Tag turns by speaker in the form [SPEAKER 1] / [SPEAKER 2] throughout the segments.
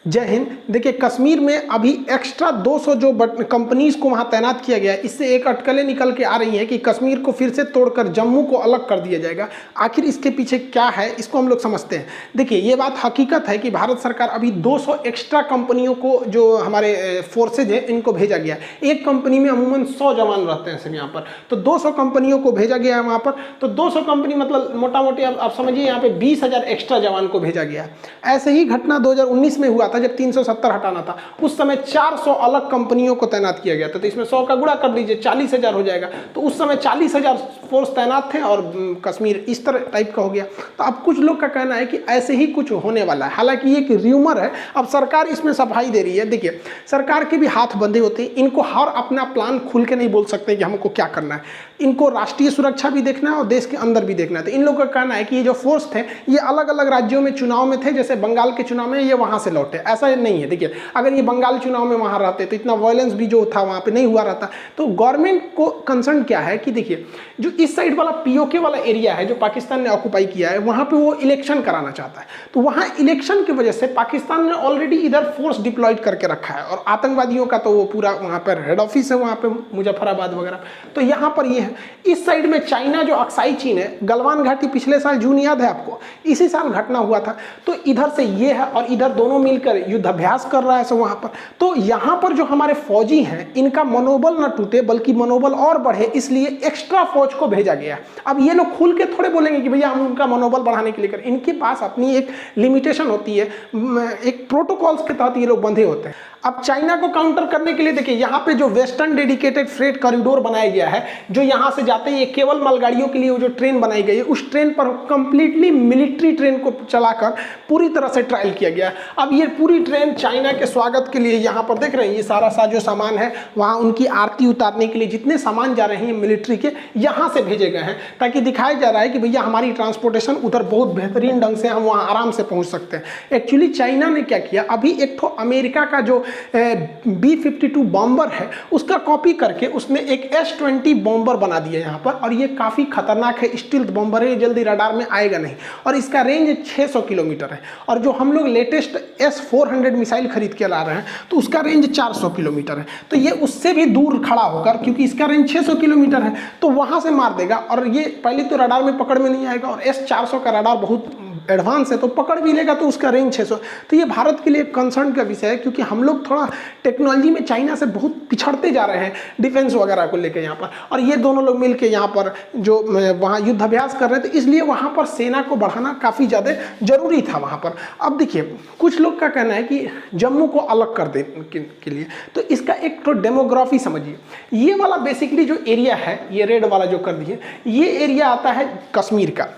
[SPEAKER 1] जय हिंद। देखिए, कश्मीर में अभी एक्स्ट्रा 200 जो कंपनीज को वहाँ तैनात किया गया है, इससे एक अटकलें निकल के आ रही हैं कि कश्मीर को फिर से तोड़कर जम्मू को अलग कर दिया जाएगा। आखिर इसके पीछे क्या है, इसको हम लोग समझते हैं। देखिए, ये बात हकीकत है कि भारत सरकार अभी 200 एक्स्ट्रा कंपनियों को, जो हमारे फोर्सेज है, इनको भेजा गया है। एक कंपनी में अमूमन 100 जवान रहते हैं सर यहाँ पर, तो 200 कंपनियों को भेजा गया है वहाँ पर। तो 200 कंपनी मतलब मोटा मोटी आप समझिए यहाँ पे 20,000 एक्स्ट्रा जवान को भेजा गया है। ऐसे ही घटना 2019 में हुआ था जब 370 हटाना था। उस समय 400 अलग कंपनियों को तैनात किया गया था। तो इसमें 100 का गुणा कर लीजिए, 40,000 हो जाएगा। तो उस समय 40,000 फोर्स तैनात थे और कश्मीर इस तरह टाइप का हो गया। तो अब कुछ लोग का कहना है कि ऐसे ही कुछ होने वाला है, हालांकि ये एक र्यूमर है। अब सरकार इसमें सफाई दे रही है। देखिए, सरकार के भी हाथ बंधे होते हैं, इनको हर अपना प्लान खुल के नहीं बोल सकते कि हमको क्या करना है। इनको राष्ट्रीय सुरक्षा भी देखना है और देश के अंदर भी देखना है। तो इन लोगों का कहना है कि ये जो फोर्स थे, ये अलग अलग राज्यों में चुनाव में थे, जैसे बंगाल के चुनाव में ये वहां से लौटे, ऐसा नहीं है। देखिए, अगर ये बंगाल चुनाव में वहां रहते तो इतना वायलेंस भी जो था वहां पे नहीं हुआ रहता। तो गवर्नमेंट को कंसर्न क्या है कि देखिए, जो इस साइड वाला पीओके वाला एरिया है, जो पाकिस्तान ने ऑक्युपाई किया है, वहां पे वो इलेक्शन कराना चाहता है। तो वहां इलेक्शन की वजह से पाकिस्तान ने ऑलरेडी इधर फोर्स डिप्लॉयड करके रखा है, और आतंकवादियों का तो वो पूरा वहां पर हेड ऑफिस है, वहां पे मुजफ्फराबाद वगैरह। तो यहाँ पर ये है। इस साइड में चाइना, जो अक्साई चीन है, गलवान घाटी पिछले साल जून याद है आपको, इसी साल घटना हुआ था। तो इधर से ये है और इधर दोनों मिलकर युद्धाभ्यास कर रहा है सब वहां पर। तो यहाँ पर जो हमारे फौजी हैं, इनका मनोबल न टूटे बल्कि मनोबल और बढ़े, इसलिए एक्स्ट्रा फौज को भेजा गया। अब ये लोग खुल के थोड़े बोलेंगे कि भैया हम उनका मनोबल बढ़ाने के लिए करें। इनके पास अपनी एक लिमिटेशन होती है, एक प्रोटोकॉल्स के तहत ये लोग बंधे होते हैं। अब चाइना को काउंटर करने के लिए देखिए, यहाँ पे जो वेस्टर्न डेडिकेटेड फ्रेट कॉरिडोर बनाया गया है, जो यहाँ से जाते हैं, ये केवल मालगाड़ियों के लिए वो जो ट्रेन बनाई गई है, उस ट्रेन पर कंप्लीटली मिलिट्री ट्रेन को चलाकर पूरी तरह से ट्रायल किया गया है। अब ये पूरी ट्रेन चाइना के स्वागत के लिए, यहाँ पर देख रहे हैं ये सारा जो सामान है, वहाँ उनकी आरती उतारने के लिए जितने सामान जा रहे हैं मिलिट्री के, यहाँ से भेजे गए हैं, ताकि दिखाया जा रहा है कि भैया हमारी ट्रांसपोर्टेशन उधर बहुत बेहतरीन ढंग से हम वहाँ आराम से पहुँच सकते हैं। एक्चुअली चाइना ने क्या किया, अभी एक तो अमेरिका का जो B-52 बॉम्बर है, उसका कॉपी करके उसने एक S-20 बॉम्बर बना दिया यहाँ पर, और ये काफ़ी खतरनाक है, स्टील्थ बॉम्बर है, ये जल्दी रडार में आएगा नहीं, और इसका रेंज 600 किलोमीटर है। और जो हम लोग लेटेस्ट S-400 मिसाइल खरीद के ला रहे हैं, तो उसका रेंज 400 किलोमीटर है। तो ये उससे भी दूर खड़ा होकर, क्योंकि इसका रेंज 600 किलोमीटर है, तो वहाँ से मार देगा, और ये पहले तो रडार में पकड़ में नहीं आएगा, और S-400 का रडार बहुत एडवांस है, तो पकड़ भी लेगा तो उसका रेंज 600। तो ये भारत के लिए कंसर्न का विषय है, क्योंकि हम लोग थोड़ा टेक्नोलॉजी में चाइना से बहुत पिछड़ते जा रहे हैं डिफेंस वगैरह को लेकर यहाँ पर। और ये दोनों लोग मिलकर यहाँ पर जो वहाँ युद्धाभ्यास कर रहे थे, इसलिए वहाँ पर सेना को बढ़ाना काफ़ी ज़्यादा जरूरी था वहाँ पर। अब देखिए, कुछ लोग का कहना है कि जम्मू को अलग कर दे के लिए, तो इसका एक तो डेमोग्राफी समझिए। ये वाला बेसिकली जो एरिया है, ये रेड वाला जो कर दिए, ये एरिया आता है कश्मीर का,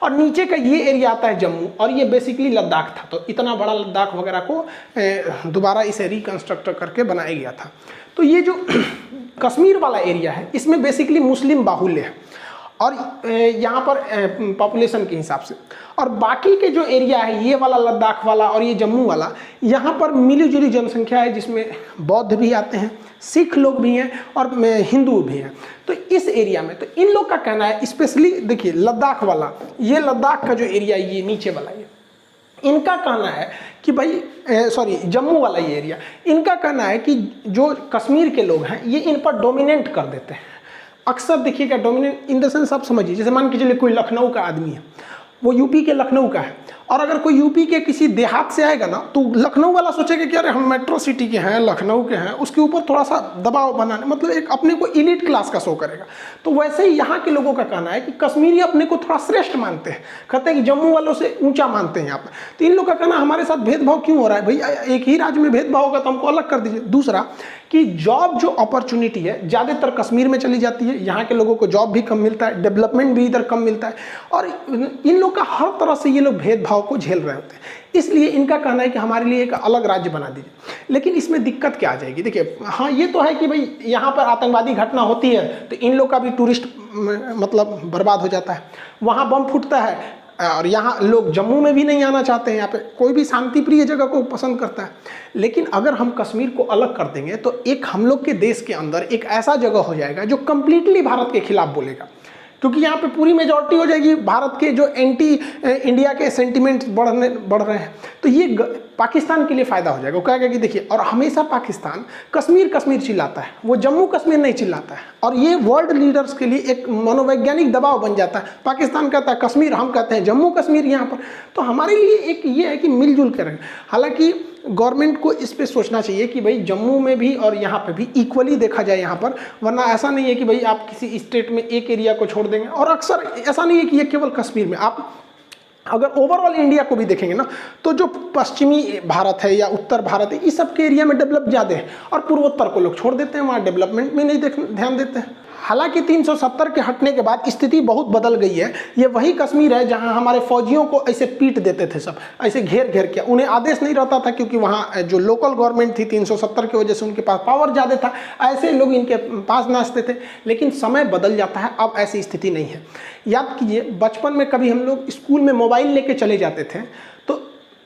[SPEAKER 1] और नीचे का ये एरिया आता है जम्मू, और ये बेसिकली लद्दाख था। तो इतना बड़ा लद्दाख वगैरह को दोबारा इसे रिकंस्ट्रक्ट करके बनाया गया था। तो ये जो कश्मीर वाला एरिया है, इसमें बेसिकली मुस्लिम बाहुल्य है, और यहाँ पर पॉपुलेशन के हिसाब से। और बाकी के जो एरिया है, ये वाला लद्दाख वाला और ये जम्मू वाला, यहाँ पर मिली जुली जनसंख्या है, जिसमें बौद्ध भी आते हैं, सिख लोग भी हैं, और हिंदू भी हैं। तो इस एरिया में, तो इन लोग का कहना है, स्पेशली देखिए लद्दाख वाला, ये लद्दाख का जो एरिया, ये नीचे वाला, ये इनका कहना है कि भाई जम्मू वाला ये एरिया, इनका कहना है कि जो कश्मीर के लोग हैं, ये इन पर डोमिनेट कर देते हैं। अक्सर देखिएगा, डोमिनेट इन द सेंस आप समझिए, जैसे मान के चलिए कोई लखनऊ का आदमी है, वो यूपी के लखनऊ का है, और अगर कोई यूपी के किसी देहात से आएगा ना, तो लखनऊ वाला सोचेगा कि अरे हम मेट्रो सिटी के हैं, लखनऊ के हैं, उसके ऊपर थोड़ा सा दबाव बनाने, मतलब एक अपने को इलीट क्लास का शो करेगा। तो वैसे ही यहाँ के लोगों का कहना है कि कश्मीरी अपने को थोड़ा श्रेष्ठ मानते हैं, कहते हैं कि जम्मू वालों से ऊंचा मानते हैं यहाँ पर। तो इन लोग का कहना, हमारे साथ भेदभाव क्यों हो रहा है भैया, एक ही राज्य में भेदभाव होगा तो हमको अलग कर दीजिए। दूसरा कि जॉब जो अपॉर्चुनिटी है, ज़्यादातर कश्मीर में चली जाती है, यहाँ के लोगों को जॉब भी कम मिलता है, डेवलपमेंट भी इधर कम मिलता है, और इन लोग का हर तरह से ये लोग भेदभाव को झेल रहे होते हैं। इसलिए इनका कहना है कि हमारे लिए एक अलग राज्य बना दीजिए। लेकिन इसमें दिक्कत क्या आ जाएगी, देखिए, हाँ ये तो है कि भाई यहाँ पर आतंकवादी घटना होती है, तो इन लोग का भी टूरिस्ट मतलब बर्बाद हो जाता है, वहाँ बम फूटता है, और यहाँ लोग जम्मू में भी नहीं आना चाहते हैं, यहाँ पे कोई भी शांति प्रिय जगह को पसंद करता है। लेकिन अगर हम कश्मीर को अलग कर देंगे, तो एक हम लोग के देश के अंदर एक ऐसा जगह हो जाएगा जो कंप्लीटली भारत के खिलाफ बोलेगा, क्योंकि यहाँ पे पूरी मेजॉरिटी हो जाएगी भारत के, जो एंटी इंडिया के सेंटिमेंट्स बढ़ रहे हैं। तो ये पाकिस्तान के लिए फ़ायदा हो जाएगा। वो कहेगा कि देखिए, और हमेशा पाकिस्तान कश्मीर कश्मीर चिल्लाता है, वो जम्मू कश्मीर नहीं चिल्लाता है, और ये वर्ल्ड लीडर्स के लिए एक मनोवैज्ञानिक दबाव बन जाता है। पाकिस्तान कहता है कश्मीर, हम कहते हैं जम्मू कश्मीर यहाँ पर। तो हमारे लिए एक ये है कि मिलजुल कर रहें। हालांकि गवर्नमेंट को इस पे सोचना चाहिए कि भाई जम्मू में भी और यहाँ पे भी इक्वली देखा जाए यहाँ पर, वरना ऐसा नहीं है कि भाई आप किसी स्टेट में एक एरिया को छोड़ देंगे। और अक्सर ऐसा नहीं है कि ये केवल कश्मीर में, आप अगर ओवरऑल इंडिया को भी देखेंगे ना, तो जो पश्चिमी भारत है या उत्तर भारत है, इस सब के एरिया में डेवलप ज़्यादा है, और पूर्वोत्तर को लोग छोड़ देते हैं, वहाँ डेवलपमेंट में नहीं ध्यान देते हैं। हालांकि 370 के हटने के बाद स्थिति बहुत बदल गई है। ये वही कश्मीर है जहां हमारे फौजियों को ऐसे पीट देते थे, सब ऐसे घेर घेर के, उन्हें आदेश नहीं रहता था क्योंकि वहां जो लोकल गवर्नमेंट थी 370 की वजह से उनके पास पावर ज़्यादा था, ऐसे लोग इनके पास नाचते थे। लेकिन समय बदल जाता है, अब ऐसी स्थिति नहीं है। याद कीजिए, बचपन में कभी हम लोग स्कूल में मोबाइल लेके चले जाते थे तो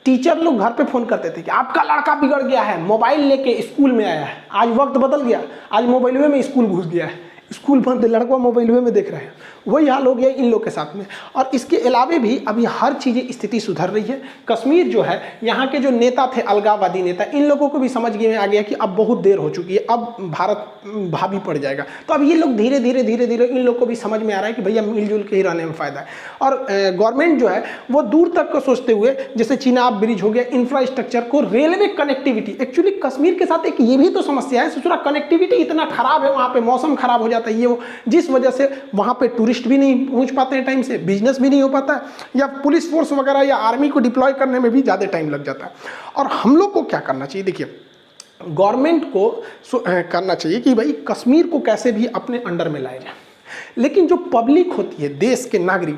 [SPEAKER 1] टीचर लोग घर पे फ़ोन करते थे कि आपका लड़का बिगड़ गया है, मोबाइल लेके स्कूल में आया है। आज वक्त बदल गया, आज मोबाइल में स्कूल घुस गया है, स्कूल बंद, लड़का मोबाइल में देख रहे हैं। वही हाल हो गया इन लोग के साथ में। और इसके अलावे भी अभी हर चीज़ें स्थिति सुधर रही है। कश्मीर जो है, यहाँ के जो नेता थे, अलगाववादी नेता, इन लोगों को भी समझ में आ गया कि अब बहुत देर हो चुकी है, अब भारत भाभी पड़ जाएगा। तो अब ये लोग धीरे धीरे इन लोग को भी समझ में आ रहा है कि भैया मिलजुल के ही रहने में फ़ायदा है। और गवर्नमेंट जो है वो दूर तक को सोचते हुए, जैसे चिनाब ब्रिज हो गया, इंफ्रास्ट्रक्चर को, रेलवे कनेक्टिविटी। एक्चुअली कश्मीर के साथ एक ये भी तो समस्या है, सोच रहा कनेक्टिविटी इतना खराब है, वहाँ पे मौसम खराब हो जाता है, ये वो, जिस वजह से वहाँ पे टूरिस्ट भी नहीं पहुँच पाते हैं टाइम से, बिजनेस भी नहीं हो पाता है, या पुलिस फोर्स वगैरह या आर्मी को डिप्लॉय करने में भी ज़्यादा टाइम लग जाता है। और हम लोग को क्या करना चाहिए? देखिए, गवर्नमेंट को करना चाहिए कि भाई कश्मीर को कैसे भी अपने अंडर में लाया जाए, लेकिन जो पब्लिक होती है, देश के नागरिक,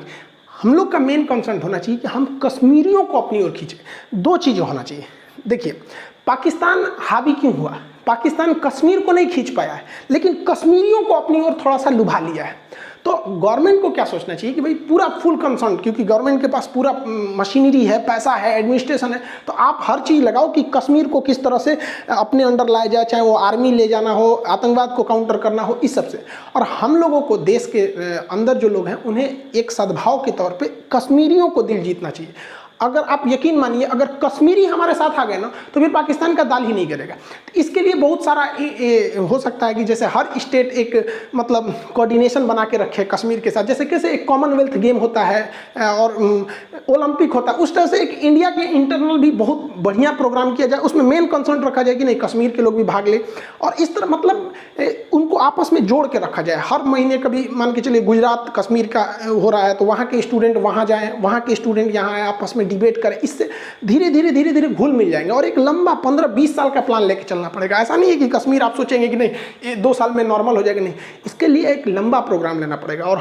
[SPEAKER 1] हम लोग का मेन कंसर्न होना चाहिए कि हम कश्मीरियों को अपनी ओर खींचें। दो चीज़ें होना चाहिए। देखिए, पाकिस्तान हावी क्यों हुआ? पाकिस्तान कश्मीर को नहीं खींच पाया है, लेकिन कश्मीरियों को अपनी ओर थोड़ा सा लुभा लिया है। तो गवर्नमेंट को क्या सोचना चाहिए कि भाई पूरा फुल कंसर्न, क्योंकि गवर्नमेंट के पास पूरा मशीनरी है, पैसा है, एडमिनिस्ट्रेशन है, तो आप हर चीज़ लगाओ कि कश्मीर को किस तरह से अपने अंडर लाया जाए, चाहे वो आर्मी ले जाना हो, आतंकवाद को काउंटर करना हो, इस सब से। और हम लोगों को, देश के अंदर जो लोग हैं, उन्हें एक सद्भाव के तौर पर कश्मीरियों को दिल जीतना चाहिए। अगर आप यकीन मानिए, अगर कश्मीरी हमारे साथ आ गए ना, तो फिर पाकिस्तान का दाल ही नहीं करेगा। तो इसके लिए बहुत सारा हो सकता है कि जैसे हर स्टेट एक मतलब कोऑर्डिनेशन बना के रखे कश्मीर के साथ, जैसे कैसे एक कॉमनवेल्थ गेम होता है और ओलंपिक होता है, उस तरह से एक इंडिया के इंटरनल भी बहुत बढ़िया प्रोग्राम किया जाए। उसमें मेन कंसर्न रखा जाए कि नहीं, कश्मीर के लोग भी भाग ले, और इस तरह मतलब उनको आपस में जोड़ के रखा जाए। हर महीने कभी मान के चलिए गुजरात कश्मीर का हो रहा है, तो वहाँ के स्टूडेंट वहाँ जाएँ, वहाँ के स्टूडेंट यहाँ आए, आपस में डिबेट करें। इससे धीरे धीरे घुल मिल जाएंगे। और एक लंबा 15-20 साल का प्लान लेके चलना पड़ेगा। ऐसा नहीं है कि कश्मीर आप सोचेंगे कि नहीं ये 2 साल में नॉर्मल हो जाएगा, नहीं, इसके लिए एक लंबा प्रोग्राम लेना पड़ेगा। और